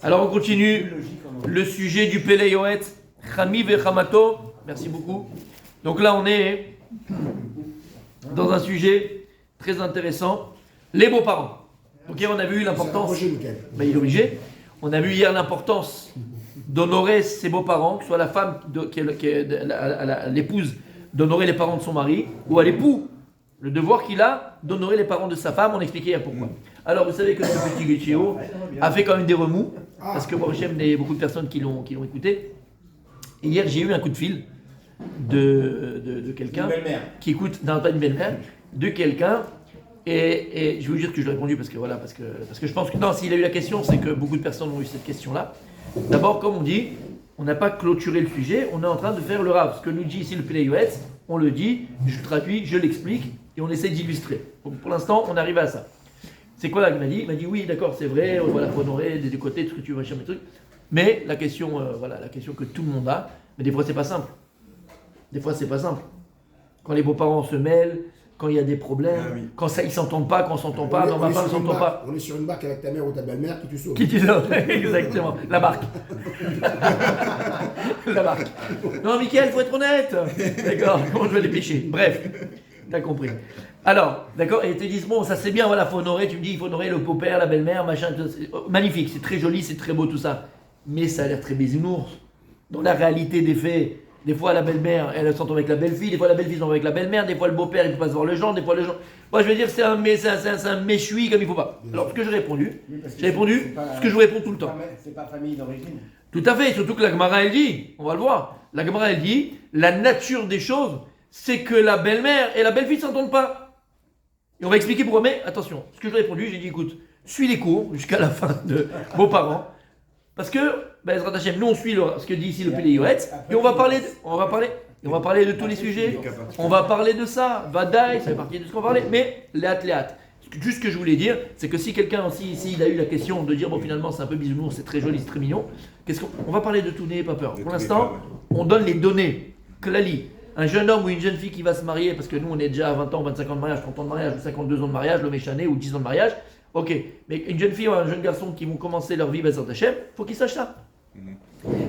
Alors on continue le sujet du Pele Yoetz, Chami vechamato. Merci beaucoup. Donc là on est dans un sujet très intéressant, les beaux-parents. Donc hier on a vu l'importance, il est obligé, on a vu hier l'importance d'honorer ses beaux-parents, que ce soit la femme, l'épouse, d'honorer les parents de son mari, ou à l'époux, le devoir qu'il a d'honorer les parents de sa femme. On expliquait hier pourquoi. Alors vous savez que ce petit Guccio a fait quand même des remous, parce que moi j'aime beaucoup de personnes qui l'ont écouté. Et hier j'ai eu un coup de fil de quelqu'un qui écoute, non pas une belle-mère, de quelqu'un, et je vais vous dire que je lui ai répondu parce que je pense que non, s'il a eu la question, c'est que beaucoup de personnes ont eu cette question-là. D'abord, comme on dit, on n'a pas clôturé le sujet, on est en train de faire le Rav. Ce que nous dit ici le Pele Yoetz, on le dit, je le traduis, je l'explique, et on essaie d'illustrer. Donc pour l'instant, on arrive à ça. C'est quoi là qu'il m'a dit ? Il m'a dit oui, d'accord, c'est vrai, voilà, faut honorer des deux côtés, tout ce que tu veux, machin, mes trucs. Mais la question, la question que tout le monde a, mais des fois c'est pas simple. Des fois c'est pas simple. Quand les beaux-parents se mêlent, quand il y a des problèmes, quand ça, ils s'entendent pas, quand on s'entend pas, non, ma femme ne s'entend pas. On est sur une barque avec ta mère ou ta belle-mère qui te sauve. Qui te sauve, exactement. La barque. La barque. Non, Mickaël, faut être honnête. D'accord, comment je vais les pêcher ? Bref, t'as compris. Alors, d'accord, et ils te disent, bon, ça c'est bien, voilà, faut honorer, tu me dis, il faut honorer le beau-père, la belle-mère, machin, magnifique, c'est très joli, c'est très beau tout ça. Mais ça a l'air très bisounours. Dans la réalité des faits, des fois la belle-mère, elle s'entend avec la belle-fille, des fois la belle-fille s'entend avec la belle-mère, des fois le beau-père, il ne peut pas se voir le genre, des fois le genre. Moi je veux dire, c'est un méchoui comme il ne faut pas. Alors, ce que j'ai répondu, ce que je vous réponds tout le temps. C'est pas famille d'origine. Tout à fait, surtout que la Gemara elle dit, on va le voir, la Gemara elle dit, la nature des choses, c'est que la belle-mère et la belle-fille ne s'entendent pas. Et on va expliquer pourquoi, mais attention, ce que j'ai répondu, j'ai dit, écoute, suis les cours jusqu'à la fin de vos parents, parce que, nous on suit ce que dit ici le Pele Yoetz, et on va parler de tous les sujets, on va parler de ça, Vadaï, ça fait partie de ce qu'on va parler, mais léat. Juste ce que je voulais dire, c'est que si quelqu'un aussi ici, il a eu la question de dire, bon finalement c'est un peu bisounours, c'est très joli, c'est très mignon, on va parler de tout, n'ayez pas peur. Pour l'instant, on donne les données, Klali. Un jeune homme ou une jeune fille qui va se marier, parce que nous on est déjà à 20 ans, 25 ans de mariage, 30 ans de mariage, 52 ans de mariage, le méchané ou 10 ans de mariage, ok, mais une jeune fille ou un jeune garçon qui vont commencer leur vie Bezrat Hashem, il faut qu'il sache ça.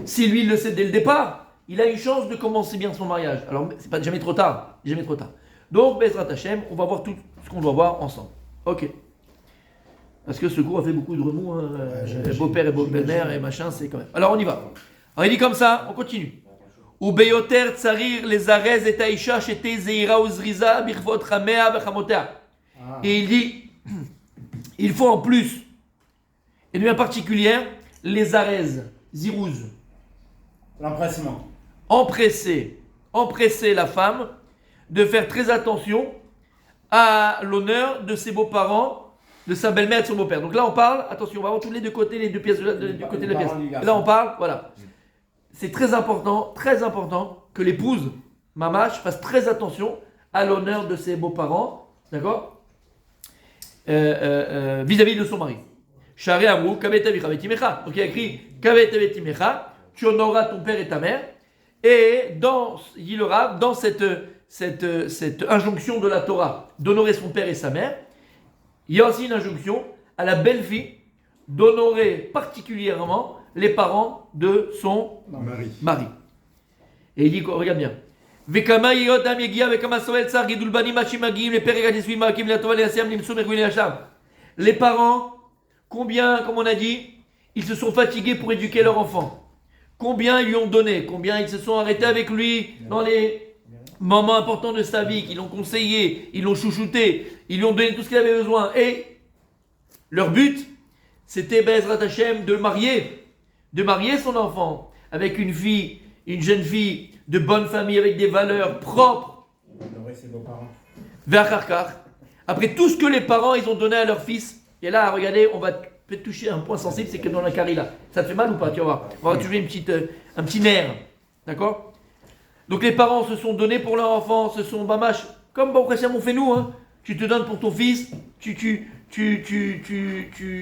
Si lui il le sait dès le départ, il a une chance de commencer bien son mariage. Alors c'est pas jamais trop tard, Donc Bezrat Hashem, on va voir tout ce qu'on doit voir ensemble. Ok. Parce que ce cours a fait beaucoup de remous, beau-père et belle-mère et machin, c'est quand même. Alors on y va. Alors il dit comme ça, on continue. וביותר צריך לזרז את האישה שתהיה זהירה וזריזה בכבוד חמיה וחמותיה. Et il dit, il faut en plus, et de manière particulière, les arèzes, zirouz. L'empressement. Empresser la femme de faire très attention à l'honneur de ses beaux-parents, de sa belle-mère et de son beau-père. Donc là on parle, attention, on va avoir tous les deux côtés, les deux pièces du côté de la pièce. Et là on parle, voilà. C'est très important que l'épouse, Mamash, fasse très attention à l'honneur de ses beaux-parents, d'accord, vis-à-vis de son mari. Shari Amrou, Kavet Avicha Vetimecha. Donc il y a écrit Kavet Vetimecha, tu honoreras ton père et ta mère. Et dans Yilora, dans cette injonction de la Torah d'honorer son père et sa mère, il y a aussi une injonction à la belle-fille d'honorer particulièrement les parents de son mari. Et il dit, regarde bien. Les parents, combien, comme on a dit, ils se sont fatigués pour éduquer leur enfant. Combien ils lui ont donné, combien ils se sont arrêtés avec lui dans les moments importants de sa vie, qu'ils l'ont conseillé, ils l'ont chouchouté, ils lui ont donné tout ce qu'il avait besoin. Et leur but, c'était Bezrat Hashem de marier son enfant avec une jeune fille de bonne famille, avec des valeurs propres. Après tout ce que les parents ils ont donné à leur fils, et là, regardez, on va peut-être toucher un point sensible, c'est que dans la carilla, ça te fait mal ou pas, tu vas voir. On va toucher un petit nerf, d'accord. Donc les parents se sont donnés pour leur enfant, se sont bamash, comme Baruch Hashem on fait nous, hein. Tu te donnes pour ton fils, tu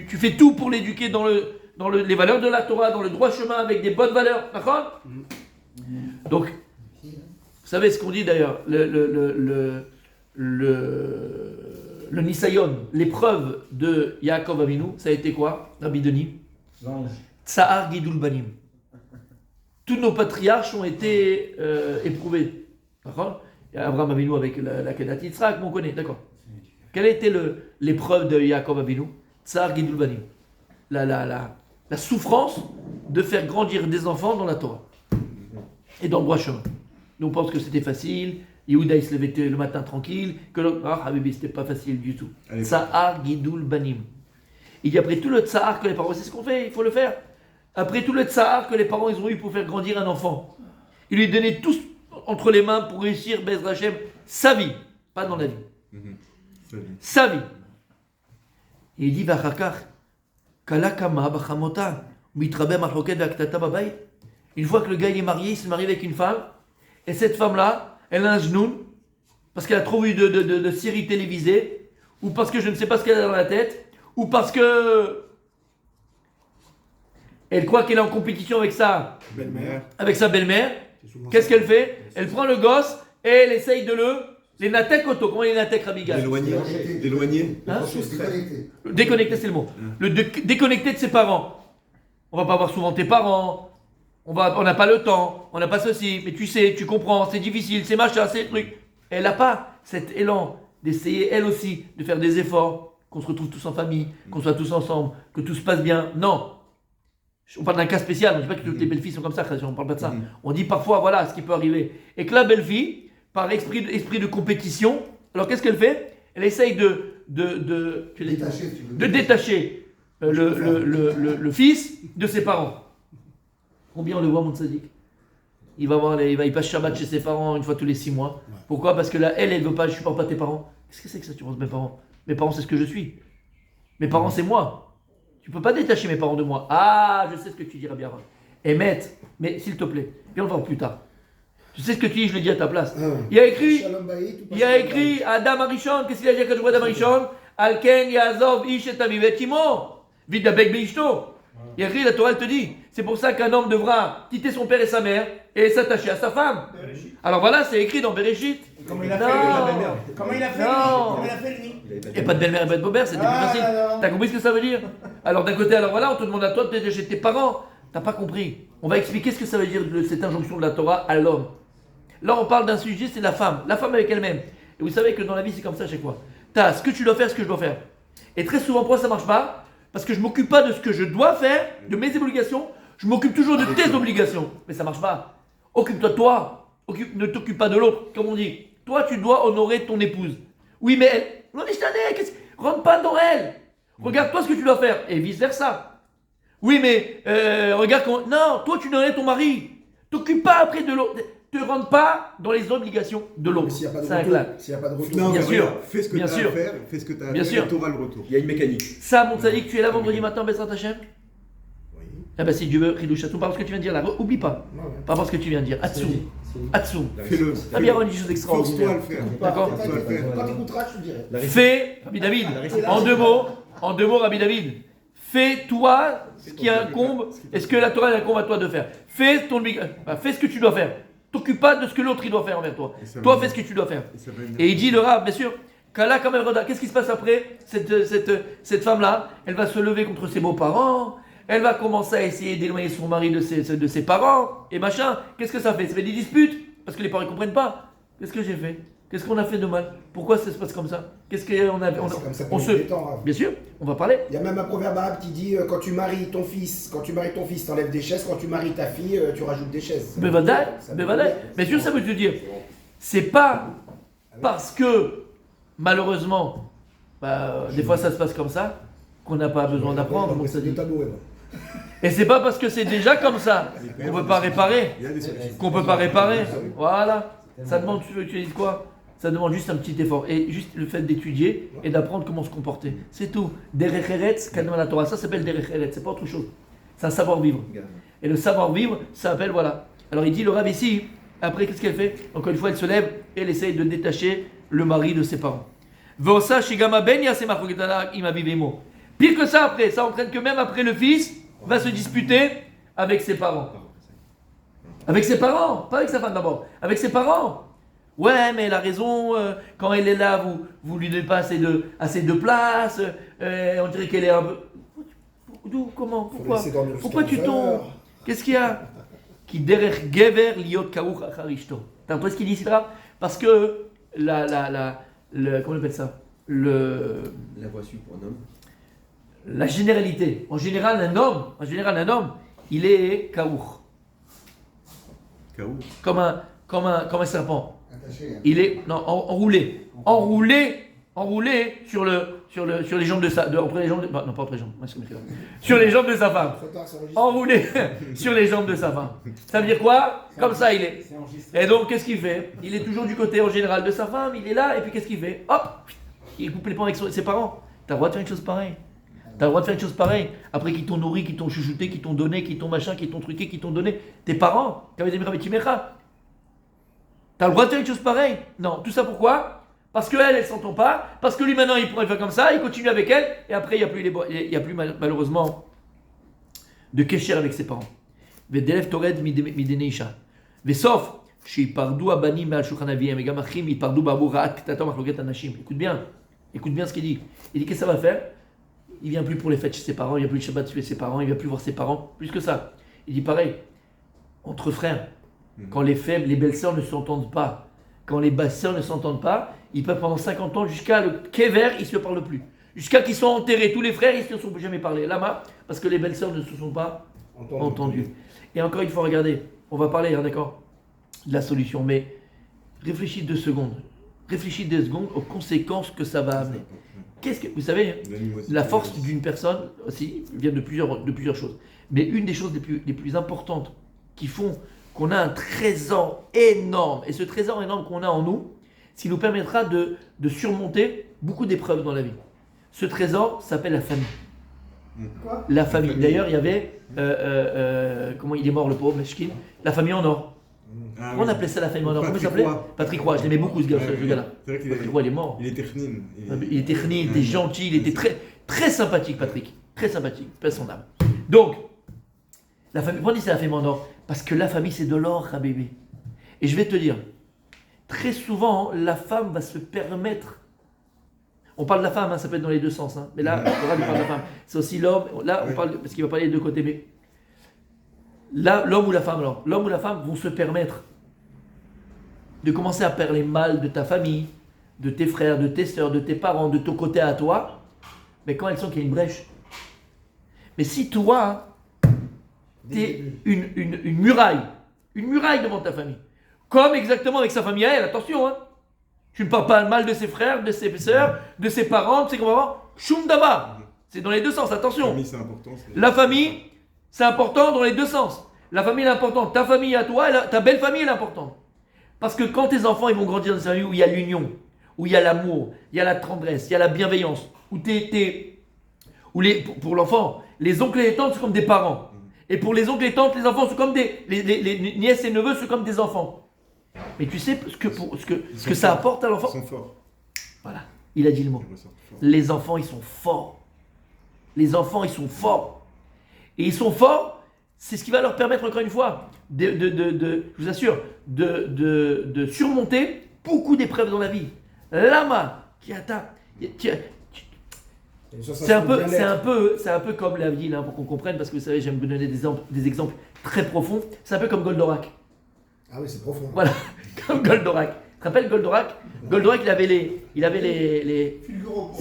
fais tout pour l'éduquer dans les valeurs de la Torah, dans le droit chemin, avec des bonnes valeurs, d'accord. Donc, vous savez ce qu'on dit d'ailleurs, le Nisayon, l'épreuve de Yaakov Avinu, ça a été quoi, Rabbi Denis? Tsahar Gidul Banim. Tous nos patriarches ont été éprouvés. D'accord? Il y a Abraham Avinu avec la Kedat Yitzhak, on connaît, d'accord. Quelle a été l'épreuve de Yaakov Avinu? Tsahar Gidul Banim. La souffrance de faire grandir des enfants dans la Torah et dans le droit chemin. Nous on pense que c'était facile. Yehuda il se levait le matin tranquille. Que Habibi, c'était pas facile du tout. Tsahar Gidul Banim. Il dit après tout le tsahar que les parents, c'est ce qu'on fait, il faut le faire. Après tout le tsahar que les parents ils ont eu pour faire grandir un enfant, il lui donnait tout entre les mains pour réussir Be'ez Hashem sa vie, pas dans la vie. Sa vie. Et il dit Vachakar, Kalakama Bachamota, Mitrabe Marloket Vaktata Babayt. Une fois que le gars il est marié, il se marie avec une femme, et cette femme-là, elle a un genou, parce qu'elle a trop vu de séries télévisées, ou parce que je ne sais pas ce qu'elle a dans la tête, ou parce que elle croit qu'elle est en compétition avec sa belle-mère. Qu'est-ce qu'elle fait? Elle prend le gosse et elle essaye de les natek auto. Comment les natek, Rabigal? L'éloigner. Hein? Déconnecter, c'est le mot. Déconnecter de ses parents. On va pas voir souvent tes parents. On n'a pas le temps. On n'a pas ceci. Mais tu sais, tu comprends. C'est difficile. C'est machin, c'est truc. Elle n'a pas cet élan d'essayer elle aussi de faire des efforts. Qu'on se retrouve tous en famille, qu'on soit tous ensemble, que tout se passe bien. Non. On parle d'un cas spécial, on ne dit pas que toutes les belles filles sont comme ça, on ne parle pas de ça. On dit parfois, voilà ce qui peut arriver. Et que la belle fille, par esprit de compétition, alors qu'est-ce qu'elle fait? Elle essaye de détacher le fils de ses parents. Combien on le voit, mon tzaddik? Il passe Shabbat chez ses parents une fois tous les 6 mois. Pourquoi? Parce que là, elle veut pas, je supporte pas tes parents. Qu'est-ce que c'est que ça, tu penses, mes parents? Mes parents, c'est ce que je suis. Mes parents, c'est moi. Tu peux pas détacher mes parents de moi. Ah, je sais ce que tu diras bien. Emmet, mais s'il te plaît, viens le voir plus tard. Je sais ce que tu dis, je le dis à ta place. Il y a écrit Adam Arishon, qu'est-ce qu'il a dit quand je vois Adam Arishon? Alken Yazov Ish et Aviv Timo, Vidabek Beishto. Il y a écrit, la Torah elle te dit. C'est pour ça qu'un homme devra quitter son père et sa mère et s'attacher à sa femme. Alors voilà, c'est écrit dans Bereshit. Comment il a fait la belle-mère? Comment il a fait lui? Et pas de belle-mère et pas de beau-père, c'était plus facile. T'as compris ce que ça veut dire? Alors d'un côté, alors voilà, on te demande à toi de détacher tes parents. T'as pas compris. On va expliquer ce que ça veut dire cette injonction de la Torah à l'homme. Là, on parle d'un sujet, c'est la femme avec elle-même. Et vous savez que dans la vie, c'est comme ça à chaque fois. T'as ce que tu dois faire, ce que je dois faire. Et très souvent, pourquoi ça marche pas? Parce que je m'occupe pas de ce que je dois faire, de mes obligations. Je m'occupe toujours de tes obligations. Mais ça marche pas. Occupe-toi de toi. Ne t'occupe pas de l'autre. Comme on dit. Toi, tu dois honorer ton épouse. Oui, mais elle. Non, mais je t'en ai. Rentre pas dans elle. Regarde-toi ce que tu dois faire. Et vice-versa. Oui, mais regarde comment. Non, toi, tu dois honorer ton mari. T'occupe pas après de l'autre. Te rentre pas dans les obligations de l'autre. S'il n'y a pas de retour. Non, bien sûr. Fais ce que tu as à faire, fais ce que tu as à Bien faire sûr. et tu auras le retour. Il y a une mécanique. Ça, mon tzaddik, tu es là vendredi matin, Bezrat Hashem? Oui. Ah ben si Dieu veut, Ridouche Atsum, par rapport à ce que tu viens de dire là, oublie pas. Ouais. Par rapport à ce que tu viens de dire. Atsum. Atsum. Fais-le. Ah bien, on dit des choses Force-toi à extraordinaires. le faire. D'accord. Force-toi à le faire. Quand tu écouteras, je te dirai. Fais, Rabbi David, en deux mots, Rabbi David, fais-toi ce qui incombe, et ce que la Torah incombe à toi de faire. Fais ce que tu dois faire. T'occupe pas de ce que l'autre il doit faire envers toi. Toi, fais ce que tu dois faire. Et il dit le Rav, bien sûr, Kala Kamel Roda, qu'est-ce qui se passe après? Cette femme-là, elle va se lever contre ses beaux-parents, elle va commencer à essayer d'éloigner son mari de ses parents, et machin. Qu'est-ce que ça fait? Ça fait des disputes, parce que les parents ne comprennent pas. Qu'est-ce que j'ai fait? Qu'est-ce qu'on a fait de mal? Pourquoi ça se passe comme ça? Qu'est-ce qu'on a C'est comme ça on depuis se... les temps, Rav. Bien sûr, on va parler. Il y a même un proverbe arabe qui dit quand tu maries ton fils, t'enlèves des chaises, quand tu maries ta fille, tu rajoutes des chaises. Bevadai, Ça veut Bevadai. dire- Bien sûr, ça veut te dire, c'est pas parce que malheureusement, des fois ça se passe comme ça, qu'on n'a pas besoin d'apprendre. mon C'est tzaddik. des tabous, ouais. Et c'est pas parce que c'est déjà comme ça qu'on peut pas réparer, Il y a des solutions. qu'on peut pas réparer. Voilà. Ça demande, tu dis quoi? Ça demande juste un petit effort et juste le fait d'étudier et d'apprendre comment se comporter. C'est tout. Derech Eretz, Kadma la Torah, ça s'appelle Derech Eretz, c'est pas autre chose. C'est un savoir-vivre. Et le savoir-vivre, ça s'appelle voilà. Alors il dit le Rav ici, après qu'est-ce qu'elle fait? Encore une fois, elle se lève et elle essaye de détacher le mari de ses parents. Vosa Shigama Ben Yasema Choketana Imavivemo. Pire que ça après, ça entraîne que même après le fils va se disputer avec ses parents. Avec ses parents, pas avec sa femme d'abord, avec ses parents. Ouais, mais elle a raison, quand elle est là, vous lui donnez pas assez de place, on dirait qu'elle est un peu... D'où? Comment? Faut Pourquoi? laisser dormir jusqu'à Pourquoi tu 11 tombes? heures. Qu'est-ce qu'il y a? Qui derrière gever liot kaouch achar ishto. T'as compris ce qu'il dit ici là? Parce que comment on appelle ça? La voiture pour un homme. La généralité. En général, un homme, il est kaouch. K.O. Comme un serpent. Attaché. Il est enroulé sur les jambes de sa entre les jambes de, non pas entre les jambes, sur les jambes de sa femme. Trop tard, c'est enregistré. Enroulé sur les jambes de sa femme. Ça veut dire quoi? Comme ça il est. C'est enregistré. Et donc qu'est-ce qu'il fait? Il est toujours du côté en général de sa femme, il est là et puis qu'est-ce qu'il fait? Hop, il coupe les ponts avec ses parents. T'as le droit de faire une chose pareille. T'as le droit de faire une chose pareille. Après qu'ils t'ont nourri, qu'ils t'ont chouchouté, qu'ils t'ont donné, qu'ils t'ont machin, qu'ils t'ont truqué, qu'ils t'ont donné. Tes parents, t'as le droit de faire une chose pareille? Non. Tout ça pourquoi? Parce qu'elle, elle s'entend pas. Parce que lui maintenant, il pourrait faire comme ça. Il continue avec elle. Et après, il n'y a plus malheureusement de kécher avec ses parents. V'delef tored mideneisha. V'sof shipardu abanim me'al shulchan aviyem v'gam achim yipardu ba'abu ra'at ktatom machloket anashim. Écoute bien ce qu'il dit. Il dit qu'est-ce que ça va faire? Il vient plus pour les fêtes chez ses parents. Il vient plus le Shabbat chez ses parents. Il vient plus voir ses parents. Plus que ça. Il dit pareil. Entre frères, quand les faibles, les belles-sœurs ne s'entendent pas, quand les basses-sœurs ne s'entendent pas, ils peuvent pendant 50 ans, jusqu'à le kever, ils ne se parlent plus. Jusqu'à qu'ils soient enterrés, tous les frères, ils ne se sont jamais parlé. Lama, parce que les belles-sœurs ne se sont pas entendues. Et encore une fois, regardez, on va parler, d'accord, de la solution, mais réfléchis 2 secondes. Réfléchis 2 secondes aux conséquences que ça va amener. Vous savez, la force d'une personne aussi vient de plusieurs choses. Mais une des choses les plus importantes qui font qu'on a un trésor énorme, et ce trésor énorme qu'on a en nous, ce qui nous permettra de surmonter beaucoup d'épreuves dans la vie. Ce trésor s'appelle la famille. Quoi? La famille. D'ailleurs, il y avait, comment il est mort le pauvre, Meshkin, la famille en or. Ah, On appelait ça la famille en or. Comment il s'appelait? Patrick Roy. Je l'aimais beaucoup ce gars-là. C'est vrai qu'il Patrick Roy, il est mort. il était chnine. Il était chenille, il était gentil, il était très, très sympathique, Patrick. Très sympathique, paix à son âme. Donc, la famille, pourquoi on dit c'est la famille en or? Parce que la famille, c'est de l'or, bébé. Et je vais te dire, très souvent, la femme va se permettre. On parle de la femme, hein, ça peut être dans les deux sens. Hein, mais là, on parle de la femme. C'est aussi l'homme. Là, on parle, parce qu'il va parler des deux côtés. Mais là, l'homme ou la femme, alors, l'homme ou la femme vont se permettre de commencer à parler mal de ta famille, de tes frères, de tes sœurs, de tes parents, de ton côté à toi, mais quand elles sentent qu'il y a une brèche. Mais si toi, t'es une muraille devant ta famille, comme exactement avec sa famille à elle, attention, hein, tu ne parles pas mal de ses frères, de ses sœurs, de ses parents, de ses grands-parents, choum d'aba, c'est dans les deux sens, attention. La famille, c'est important. La famille, c'est important dans les deux sens. La famille est importante, ta famille à toi, ta belle famille est importante. Parce que quand tes enfants ils vont grandir dans une famille où il y a l'union, où il y a l'amour, il y a la tendresse, il y a la bienveillance, pour l'enfant, les oncles et les tantes sont comme des parents. Et pour les oncles et les tantes, les enfants sont comme les nièces et neveux sont comme des enfants. Mais tu sais ce que ça apporte à l'enfant? Ils sont forts. Voilà, il a dit le mot. Les enfants, ils sont forts. Les enfants, ils sont forts. Et ils sont forts, c'est ce qui va leur permettre, encore une fois, je vous assure, de surmonter beaucoup d'épreuves dans la vie. Lama, c'est un peu comme la ville, hein, pour qu'on comprenne, parce que vous savez, j'aime vous donner des exemples très profonds. C'est un peu comme Goldorak. Ah oui, c'est profond. Voilà, comme Goldorak. Tu te rappelles Goldorak? Goldorak, il avait les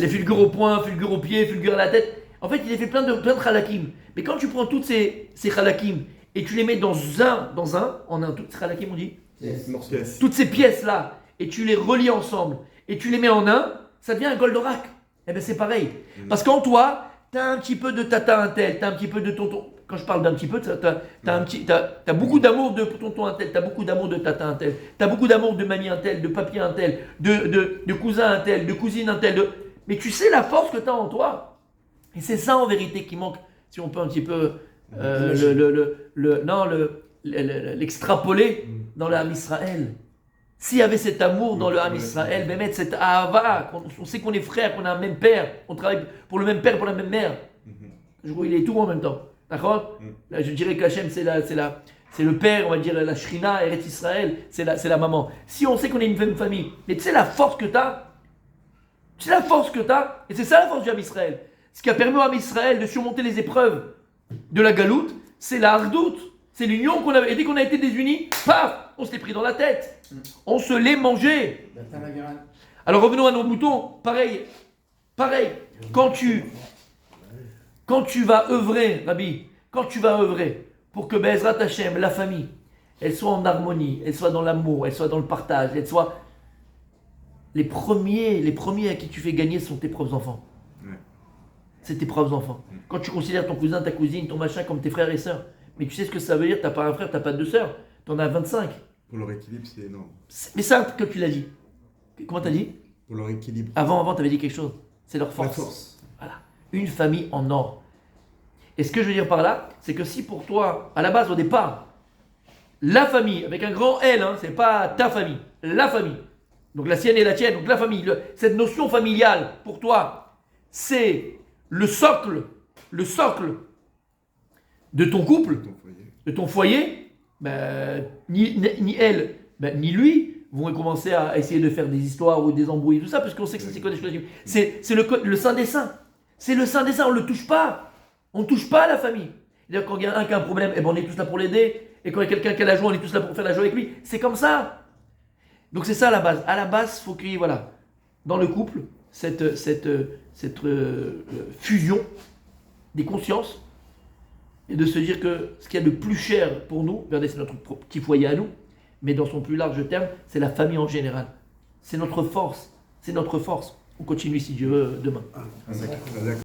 fulgures au poing, fulgures au pied, fulgures à la tête. En fait, il a fait plein de halakim. Mais quand tu prends toutes ces halakim et tu les mets dans toutes ces halakim, on dit Yes. toutes ces pièces-là, et tu les relis ensemble, et tu les mets en un, ça devient un Goldorak. Eh bien, c'est pareil. Parce qu'en toi, tu as un petit peu de tata intel, tu as un petit peu de tonton. Quand je parle d'un petit peu, tu as beaucoup d'amour de tonton intel, tu as beaucoup d'amour de tata intel, tu as beaucoup d'amour de mamie intel, de papier intel, de cousin intel, de cousine intel. Mais tu sais la force que tu as en toi. Et c'est ça en vérité qui manque, si on peut un petit peu l'extrapoler dans le Ham Israël. S'il y avait cet amour dans le Ham Israël, cette ahava, on sait qu'on est frères, qu'on a un même père, on travaille pour le même père, pour la même mère. Je crois qu'il est tout en même temps. D'accord? Là, je dirais qu'Hachem, c'est le père, on va dire la Shrina, Eretz Israël, c'est la maman. Si on sait qu'on est une même famille, mais tu sais la force que tu as, et c'est ça la force du Ham Israël. Ce qui a permis à Israël de surmonter les épreuves de la galoute, c'est la hardoute. C'est l'union qu'on avait. Et dès qu'on a été désunis, paf, on se l'est pris dans la tête. On se l'est mangé. Alors revenons à nos moutons. Pareil. Quand tu vas œuvrer, Rabbi, quand tu vas œuvrer pour que Be'ezrat Hashem, la famille, elle soit en harmonie, elle soit dans l'amour, elle soit dans le partage, elle soit... Les premiers à qui tu fais gagner sont tes propres enfants. Ouais. C'est tes propres enfants. Quand tu considères ton cousin, ta cousine, ton machin comme tes frères et sœurs, mais tu sais ce que ça veut dire, t'as pas un frère, t'as pas deux sœurs, t'en as 25. Pour leur équilibre, c'est énorme. Mais ça, que tu l'as dit. Comment t'as dit? Pour leur équilibre. Avant, t'avais dit quelque chose. C'est leur force. La force. Voilà. Une famille en or. Et ce que je veux dire par là, c'est que si pour toi, à la base, au départ, la famille, avec un grand L, hein, c'est pas ta famille, la famille, donc la sienne et la tienne, donc la famille, cette notion familiale, pour toi, c'est le socle de ton couple, Ton foyer. de ton foyer, ben, ni elle, ben, ni lui vont commencer à essayer de faire des histoires ou des embrouilles, tout ça, parce qu'on sait que ça, c'est le Saint des Saints. C'est le Saint des Saints, on ne le touche pas. On ne touche pas à la famille. C'est-à-dire quand il y a un qui a un problème, eh ben, on est tous là pour l'aider. Et quand il y a quelqu'un qui a la joie, on est tous là pour faire la joie avec lui. C'est comme ça. Donc c'est ça à la base. À la base, il faut qu'il y ait, voilà, dans le couple, cette fusion des consciences et de se dire que ce qu'il y a de plus cher pour nous, regardez, c'est notre petit foyer à nous, mais dans son plus large terme, c'est la famille en général. C'est notre force. C'est notre force. On continue si Dieu veut demain. D'accord.